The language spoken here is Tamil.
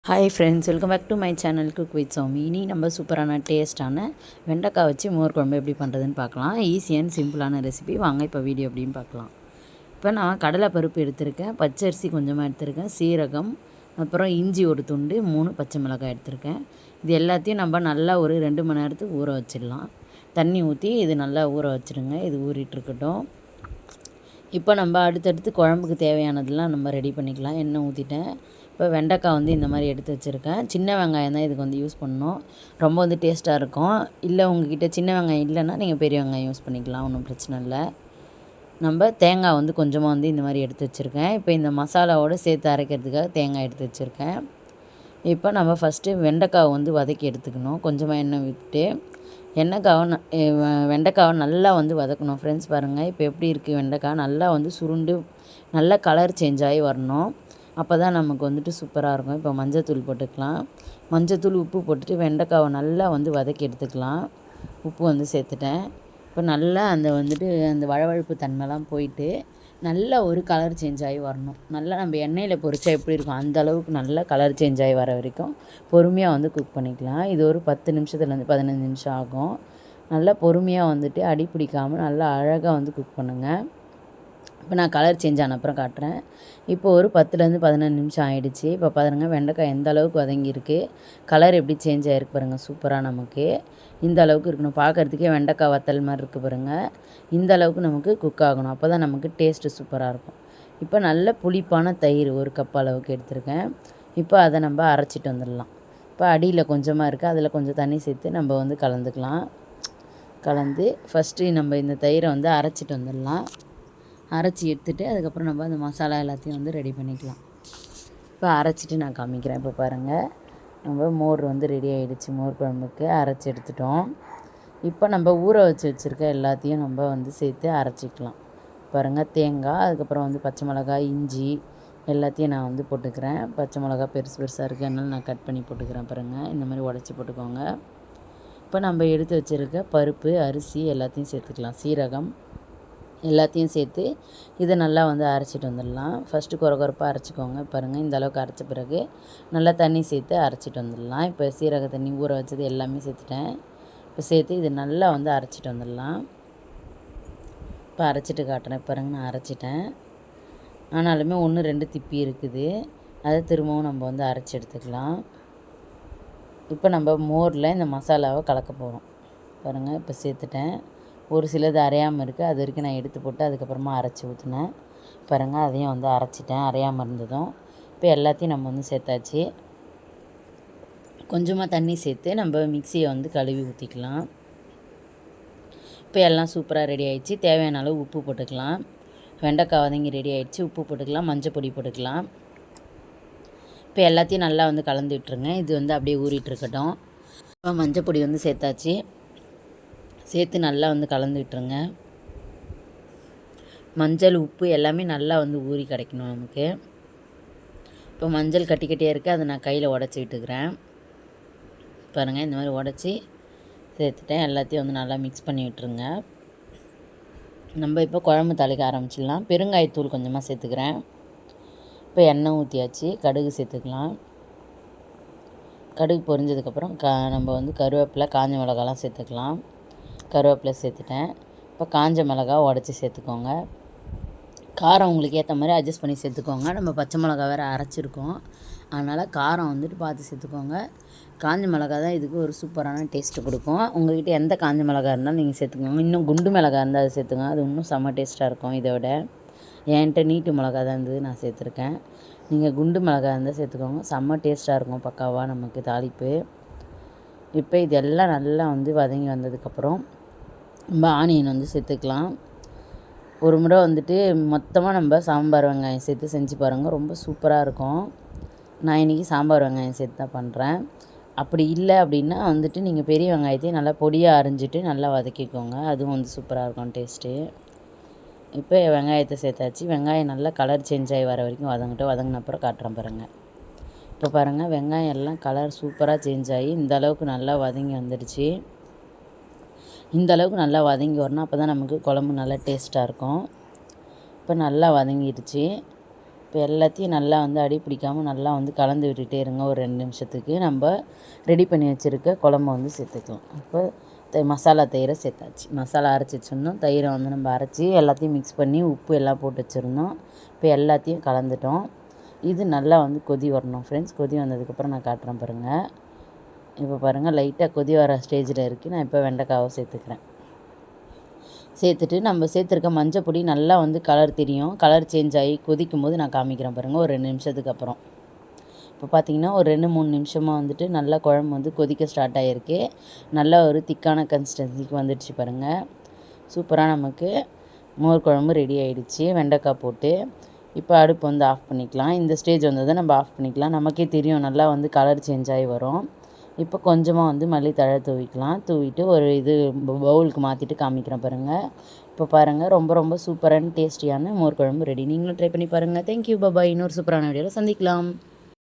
Hi friends, welcome back to my channel cook with Soumi. இனி நம்ம சூப்பரான டேஸ்ட்டான வெண்டைக்காய் வச்சு மோர் குழம்பு எப்படி பண்ணுறதுன்னு பார்க்கலாம். ஈஸி அண்ட் சிம்பிளான ரெசிபி. வாங்க இப்போ வீடியோ எப்படின்னு பார்க்கலாம். இப்போ நான் கடலைப்பருப்பு எடுத்திருக்கேன், பச்சரிசி கொஞ்சமாக எடுத்திருக்கேன், சீரகம், அப்புறம் இஞ்சி ஒரு துண்டு, 3 பச்சை மிளகாய் எடுத்திருக்கேன். இது எல்லாத்தையும் நம்ம நல்லா ஒரு 2 மணி நேரத்துக்கு ஊற வச்சிடலாம். தண்ணி ஊற்றி இது நல்லா ஊற வச்சுருங்க. இது ஊறிட்டுருக்கட்டும். இப்போ நம்ம அடுத்தடுத்து குழம்புக்கு தேவையானதெல்லாம் நம்ம ரெடி பண்ணிக்கலாம். எண்ணெய் ஊற்றிட்டேன். இப்போ வெண்டைக்காய் இந்த மாதிரி எடுத்து வச்சுருக்கேன். சின்ன வெங்காயம் தான் இதுக்கு யூஸ் பண்ணணும். ரொம்ப டேஸ்ட்டாக இருக்கும். இல்லை உங்கள்கிட்ட சின்ன வெங்காயம் இல்லைன்னா நீங்கள் பெரிய வெங்காயம் யூஸ் பண்ணிக்கலாம், ஒன்றும் பிரச்சனை இல்லை. நம்ம தேங்காய் கொஞ்சமாக இந்த மாதிரி எடுத்து வச்சுருக்கேன். இப்போ இந்த மசாலாவோடு சேர்த்து அரைக்கிறதுக்காக தேங்காய் எடுத்து வச்சுருக்கேன். இப்போ நம்ம ஃபஸ்ட்டு வெண்டைக்காவை வதக்கி எடுத்துக்கணும். கொஞ்சமாக எண்ணெய் விட்டு வெண்டைக்காவை நல்லா வதக்கணும். ஃப்ரெண்ட்ஸ் பாருங்கள், இப்போ எப்படி இருக்குது வெண்டைக்காய் நல்லா சுருண்டு நல்லா கலர் சேஞ்ச் ஆகி வரணும். அப்போ தான் நமக்கு சூப்பராக இருக்கும். இப்போ மஞ்சத்தூள் போட்டுக்கலாம். மஞ்சத்தூள், உப்பு போட்டுட்டு வெண்டைக்காவை நல்லா வதக்கி எடுத்துக்கலாம். உப்பு சேர்த்துட்டேன். இப்போ நல்லா அந்த வழவழப்பு தன்மைலாம் போயிட்டு நல்லா ஒரு கலர் சேஞ்ச் ஆகி வரணும். நல்லா நம்ம எண்ணெயில் பொரிச்சா எப்படி இருக்கும் அந்த அளவுக்கு நல்லா கலர் சேஞ்ச் ஆகி வர வரைக்கும் பொறுமையாக குக் பண்ணிக்கலாம். இது ஒரு 10 நிமிஷத்துலேருந்து 15 நிமிஷம் ஆகும். நல்லா பொறுமையாக அடி பிடிக்காமல் நல்லா அழகாக குக் பண்ணுங்கள். இப்போ நான் கலர் சேஞ்ச் ஆன அப்புறம் காட்டுறேன். இப்போ ஒரு 10லேருந்து 15 நிமிஷம் ஆகிடுச்சு. இப்போ பாருங்கள் வெண்டைக்காய் எந்த அளவுக்கு வதங்கியிருக்கு, கலர் எப்படி சேஞ்ச் ஆகிருக்கு பாருங்கள். சூப்பராக நமக்கு இந்த அளவுக்கு இருக்கணும். பார்க்குறதுக்கே வெண்டைக்காய் வத்தல் மாதிரி இருக்குது பாருங்கள். இந்த அளவுக்கு நமக்கு குக் ஆகணும். அப்போ தான் நமக்கு டேஸ்ட்டு சூப்பராக இருக்கும். இப்போ நல்ல புளிப்பான தயிர் 1 கப் அளவுக்கு எடுத்திருக்கேன். இப்போ அதை நம்ம அரைச்சிட்டு வந்துடலாம். இப்போ அடியில் கொஞ்சமாக இருக்குது, அதில் கொஞ்சம் தண்ணி சேர்த்து நம்ம கலந்துக்கலாம். கலந்து ஃபஸ்ட்டு நம்ம இந்த தயிரை அரைச்சிட்டு வந்துடலாம். அரைச்சி எடுத்துகிட்டு அதுக்கப்புறம் நம்ம அந்த மசாலா எல்லாத்தையும் ரெடி பண்ணிக்கலாம். இப்போ அரைச்சிட்டு நான் காமிக்கிறேன். இப்போ பாருங்கள், நம்ம மோர் ரெடி ஆகிடுச்சு. மோர் குழம்புக்கு அரைச்சி எடுத்துட்டோம். இப்போ நம்ம ஊற வச்சுருக்க எல்லாத்தையும் நம்ம சேர்த்து அரைச்சிக்கலாம். பாருங்கள், தேங்காய், அதுக்கப்புறம் பச்சை மிளகாய், இஞ்சி எல்லாத்தையும் நான் போட்டுக்கிறேன். பச்சை மிளகாய் பெருசு பெருசாக இருக்குது, அதனால் நான் கட் பண்ணி போட்டுக்கிறேன். பாருங்கள், இந்த மாதிரி உடச்சி போட்டுக்கோங்க. இப்போ நம்ம எடுத்து வச்சுருக்க பருப்பு, அரிசி எல்லாத்தையும் சேர்த்துக்கலாம். சீரகம் எல்லாத்தையும் சேர்த்து இதை நல்லா அரைச்சிட்டு வந்துடலாம். ஃபஸ்ட்டு கொரப்பாக அரைச்சிக்கோங்க. பாருங்கள், இந்த அளவுக்கு அரைச்ச பிறகு நல்லா தண்ணி சேர்த்து அரைச்சிட்டு வந்துடலாம். இப்போ சீரக தண்ணி ஊற வச்சது எல்லாமே சேர்த்துட்டேன். இப்போ சேர்த்து இது நல்லா அரைச்சிட்டு வந்துடலாம். இப்போ அரைச்சிட்டு காட்டுறேன். பாருங்கள், நான் அரைச்சிட்டேன். ஆனாலுமே 1-2 திப்பி இருக்குது. அதை திரும்பவும் நம்ம அரைச்சி எடுத்துக்கலாம். இப்போ நம்ம மோரில் இந்த மசாலாவை கலக்க போகிறோம். பாருங்கள், இப்போ சேர்த்துட்டேன். ஒரு சிலது அரையாமல் இருக்குது, அது வரைக்கும் நான் எடுத்து போட்டு அதுக்கப்புறமா அரைச்சி ஊற்றினேன். பாருங்கள், அதையும் அரைச்சிட்டேன், அரையாமல் இருந்ததும். இப்போ எல்லாத்தையும் நம்ம சேர்த்தாச்சு. கொஞ்சமாக தண்ணி சேர்த்து நம்ம மிக்சியை கழுவி ஊற்றிக்கலாம். இப்போ எல்லாம் சூப்பராக ரெடி ஆகிடுச்சு. தேவையான அளவு உப்பு போட்டுக்கலாம். வெண்டைக்காய் வதங்கி ரெடி ஆகிடுச்சு. உப்பு போட்டுக்கலாம், மஞ்சள் பொடி போட்டுக்கலாம். இப்போ எல்லாத்தையும் நல்லா கலந்து விட்டுருங்க. இது அப்படியே ஊறிட்டுருக்கட்டும். இப்போ மஞ்சள் பொடி சேர்த்தாச்சு. சேர்த்து நல்லா கலந்து விட்டுருங்க. மஞ்சள், உப்பு எல்லாமே நல்லா ஊறி கிடைக்கணும் நமக்கு. இப்போ மஞ்சள் கட்டி கட்டியாக இருக்குது, அதை நான் கையில் உடச்சி விட்டுக்கிறேன். பாருங்கள், இந்த மாதிரி உடச்சி சேர்த்துட்டேன். எல்லாத்தையும் நல்லா மிக்ஸ் பண்ணி விட்டுருங்க. நம்ம இப்போ குழம்பு தாளிக்க ஆரம்பிச்சிடலாம். பெருங்காயத்தூள் கொஞ்சமாக சேர்த்துக்கிறேன். இப்போ எண்ணெய் ஊற்றியாச்சு. கடுகு சேர்த்துக்கலாம். கடுகு பொரிஞ்சதுக்கப்புறம் நம்ம கருவேப்பிலை, காஞ்ச மிளகாலாம் சேர்த்துக்கலாம். கருவேப்பிலை சேர்த்துட்டேன். இப்போ காஞ்ச மிளகா உடச்சி சேர்த்துக்கோங்க. காரம் உங்களுக்கு ஏற்ற மாதிரி அட்ஜஸ்ட் பண்ணி சேர்த்துக்கோங்க. நம்ம பச்சை மிளகா வேறு அரைச்சிருக்கோம், அதனால் காரம் பார்த்து சேர்த்துக்கோங்க. காஞ்ச மிளகா தான் இதுக்கு ஒரு சூப்பரான டேஸ்ட்டு கொடுக்கும். உங்கள்கிட்ட எந்த காஞ்ச மிளகா இருந்தாலும் நீங்கள் சேர்த்துக்கோங்க. இன்னும் குண்டு மிளகா இருந்தால் அதை சேர்த்துங்க, அது இன்னும் செம்ம டேஸ்ட்டாக இருக்கும். இதை விட என்கிட்ட நீட்டு மிளகா தான் இருந்தது, நான் சேர்த்துருக்கேன். நீங்கள் குண்டு மிளகா இருந்தால் சேர்த்துக்கோங்க, செம்ம டேஸ்ட்டாக இருக்கும். பக்காவாக நமக்கு தாளிப்பு. இப்போ இதெல்லாம் நல்லா வதங்கி வந்ததுக்கப்புறம் நம்ம ஆனியன் சேர்த்துக்கலாம். ஒரு முறை மொத்தமாக நம்ம சாம்பார் வெங்காயம் சேர்த்து செஞ்சு பாருங்கள், ரொம்ப சூப்பராக இருக்கும். நான் இன்றைக்கி சாம்பார் வெங்காயம் சேர்த்து தான் பண்ணுறேன். அப்படி இல்லை அப்படின்னா நீங்கள் பெரிய வெங்காயத்தையும் நல்லா பொடியாக அரிஞ்சிட்டு நல்லா வதக்கிக்கோங்க, அதுவும் சூப்பராக இருக்கும் டேஸ்ட்டு. இப்போ வெங்காயத்தை சேர்த்தாச்சு. வெங்காயம் நல்லா கலர் சேஞ்ச் ஆகி வர வரைக்கும் வதங்கின அப்புறம் காட்டுறேன் பாருங்கள். இப்போ பாருங்கள், வெங்காயம் எல்லாம் கலர் சூப்பராக சேஞ்ச் ஆகி இந்த அளவுக்கு நல்லா வதங்கி வந்துடுச்சு. இந்த அளவுக்கு நல்லா வதங்கி வரணும், அப்போ தான் நமக்கு குழம்பு நல்லா டேஸ்ட்டாக இருக்கும். இப்போ நல்லா வதங்கிடுச்சு. இப்போ எல்லாத்தையும் நல்லா வந்து அடி பிடிக்காமல் நல்லா வந்து கலந்து விட்டுகிட்டே இருங்க. ஒரு 2 நிமிஷத்துக்கு நம்ம ரெடி பண்ணி வச்சுருக்க குழம்ப வந்து சேர்த்துக்கலாம். இப்போ மசாலா தயிரை சேர்த்தாச்சு. மசாலா அரைச்சி வச்சுருந்தோம். தயிரை வந்து நம்ம அரைச்சி எல்லாத்தையும் மிக்ஸ் பண்ணி உப்பு எல்லாம் போட்டு வச்சுருந்தோம். இப்போ எல்லாத்தையும் கலந்துட்டோம். இது நல்லா வந்து கொதி வரணும் ஃப்ரெண்ட்ஸ். கொதி வந்ததுக்கப்புறம் நான் காட்டுறேன் பாருங்கள். இப்போ பாருங்கள் லைட்டாக கொதி வர ஸ்டேஜில் இருக்குது. நான் இப்போ வெண்டைக்காவை சேர்த்துக்கிறேன். சேர்த்துட்டு நம்ம சேர்த்துருக்க மஞ்சள் பொடி நல்லா வந்து கலர் தெரியும். கலர் சேஞ்ச் ஆகி கொதிக்கும் போது நான் காமிக்கிறேன் பாருங்கள். ஒரு 2 நிமிஷத்துக்கு அப்புறம். இப்போ பார்த்திங்கன்னா ஒரு 2-3 நிமிஷமாக வந்துட்டு நல்லா குழம்பு வந்து கொதிக்க ஸ்டார்ட் ஆகிருக்கு. நல்லா ஒரு திக்கான கன்சிஸ்டன்சிக்கு வந்துடுச்சு பாருங்கள். சூப்பராக நமக்கு மோர் குழம்பு ரெடி ஆகிடுச்சு வெண்டைக்காய் போட்டு. இப்போ அடுப்பு வந்து ஆஃப் பண்ணிக்கலாம். இந்த ஸ்டேஜ் வந்ததை நம்ம ஆஃப் பண்ணிக்கலாம். நமக்கே தெரியும் நல்லா வந்து கலர் சேஞ்ச் ஆகி வரும். இப்போ கொஞ்சமாக வந்து மல்லித்தழை தூவிக்கலாம். தூவிட்டு ஒரு பவுலுக்கு மாற்றிட்டு காமிக்கிறேன் பாருங்கள். இப்போ பாருங்கள் ரொம்ப ரொம்ப சூப்பரான டேஸ்டியான மோர் குழம்பு ரெடி. நீங்களும் ட்ரை பண்ணி பாருங்கள். Thank you bye. இன்னொரு சூப்பரான வீடியோவில் சந்திக்கலாம்.